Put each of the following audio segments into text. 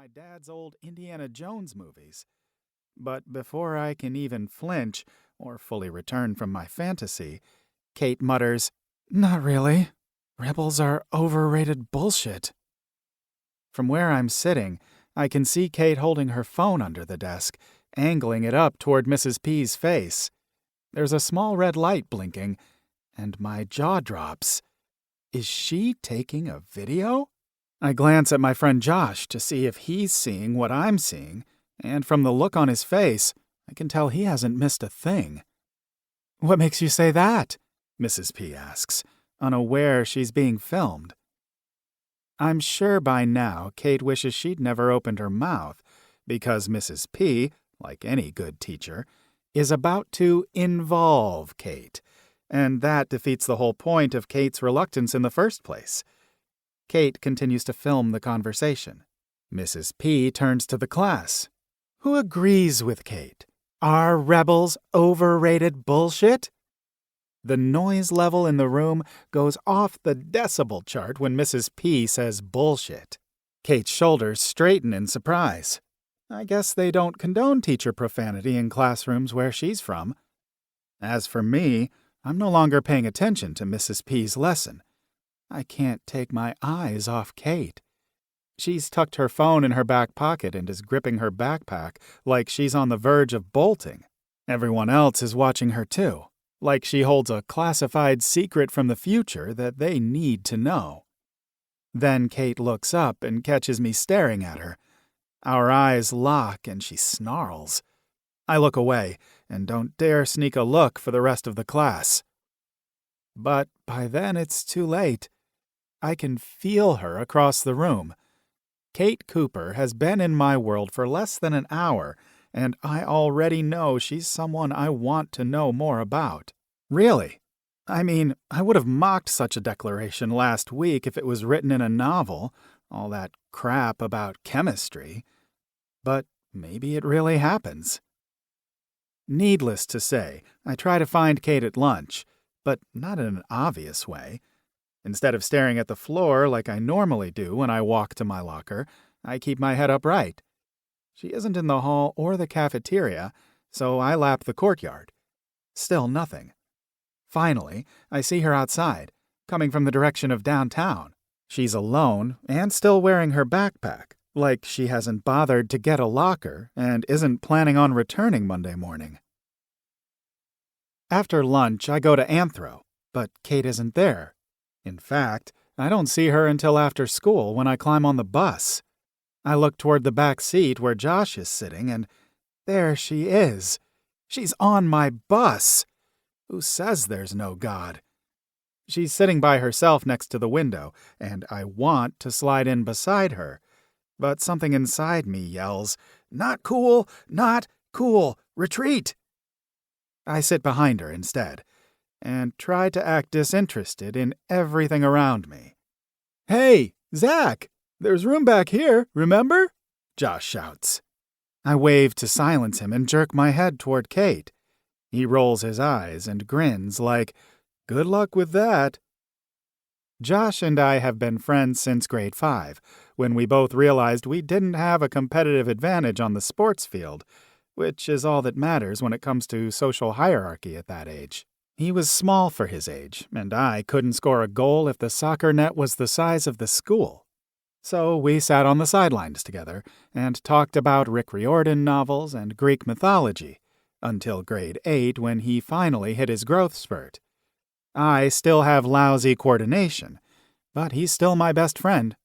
my dad's old Indiana Jones movies. But before I can even flinch or fully return from my fantasy, Kate mutters, "Not really. Rebels are overrated bullshit." From where I'm sitting, I can see Kate holding her phone under the desk, angling it up toward Mrs. P's face. There's a small red light blinking, and my jaw drops. Is she taking a video? I glance at my friend Josh to see if he's seeing what I'm seeing, and from the look on his face, I can tell he hasn't missed a thing. "What makes you say that?" Mrs. P asks, unaware she's being filmed. I'm sure by now Kate wishes she'd never opened her mouth, because Mrs. P, like any good teacher, is about to involve Kate, and that defeats the whole point of Kate's reluctance in the first place. Kate continues to film the conversation. Mrs. P turns to the class. Who agrees with Kate? Are rebels overrated bullshit? The noise level in the room goes off the decibel chart when Mrs. P says bullshit. Kate's shoulders straighten in surprise. I guess they don't condone teacher profanity in classrooms where she's from. As for me, I'm no longer paying attention to Mrs. P's lesson. I can't take my eyes off Kate. She's tucked her phone in her back pocket and is gripping her backpack like she's on the verge of bolting. Everyone else is watching her too, like she holds a classified secret from the future that they need to know. Then Kate looks up and catches me staring at her. Our eyes lock and she snarls. I look away and don't dare sneak a look for the rest of the class. But by then it's too late. I can feel her across the room. Kate Cooper has been in my world for less than an hour, and I already know she's someone I want to know more about. Really. I mean, I would have mocked such a declaration last week if it was written in a novel, all that crap about chemistry. But maybe it really happens. Needless to say, I try to find Kate at lunch, but not in an obvious way. Instead of staring at the floor like I normally do when I walk to my locker, I keep my head upright. She isn't in the hall or the cafeteria, so I lap the courtyard. Still nothing. Finally, I see her outside, coming from the direction of downtown. She's alone and still wearing her backpack, like she hasn't bothered to get a locker and isn't planning on returning Monday morning. After lunch, I go to Anthro, but Kate isn't there. In fact, I don't see her until after school when I climb on the bus. I look toward the back seat where Josh is sitting, and there she is. She's on my bus. Who says there's no God? She's sitting by herself next to the window, and I want to slide in beside her. But something inside me yells, "Not cool, not cool, retreat!" I sit behind her instead, and try to act disinterested in everything around me. "Hey, Zach! There's room back here, remember?" Josh shouts. I wave to silence him and jerk my head toward Kate. He rolls his eyes and grins like, "Good luck with that." Josh and I have been friends since grade 5, when we both realized we didn't have a competitive advantage on the sports field, which is all that matters when it comes to social hierarchy at that age. He was small for his age, and I couldn't score a goal if the soccer net was the size of the school. So we sat on the sidelines together and talked about Rick Riordan novels and Greek mythology, until grade 8 when he finally hit his growth spurt. I still have lousy coordination, but he's still my best friend.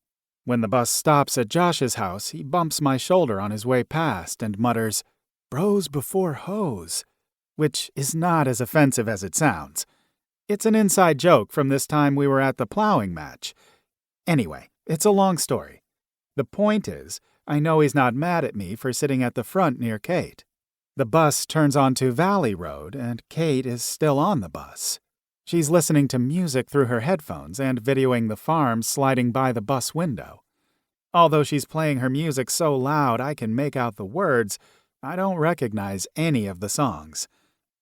When the bus stops at Josh's house, he bumps my shoulder on his way past and mutters, "Bros before hoes," which is not as offensive as it sounds. It's an inside joke from this time we were at the plowing match. Anyway, it's a long story. The point is, I know he's not mad at me for sitting at the front near Kate. The bus turns onto Valley Road, and Kate is still on the bus. She's listening to music through her headphones and videoing the farm sliding by the bus window. Although she's playing her music so loud I can make out the words, I don't recognize any of the songs.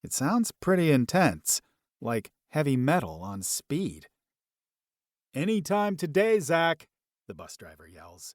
It sounds pretty intense, like heavy metal on speed. "Any time today, Zach," the bus driver yells.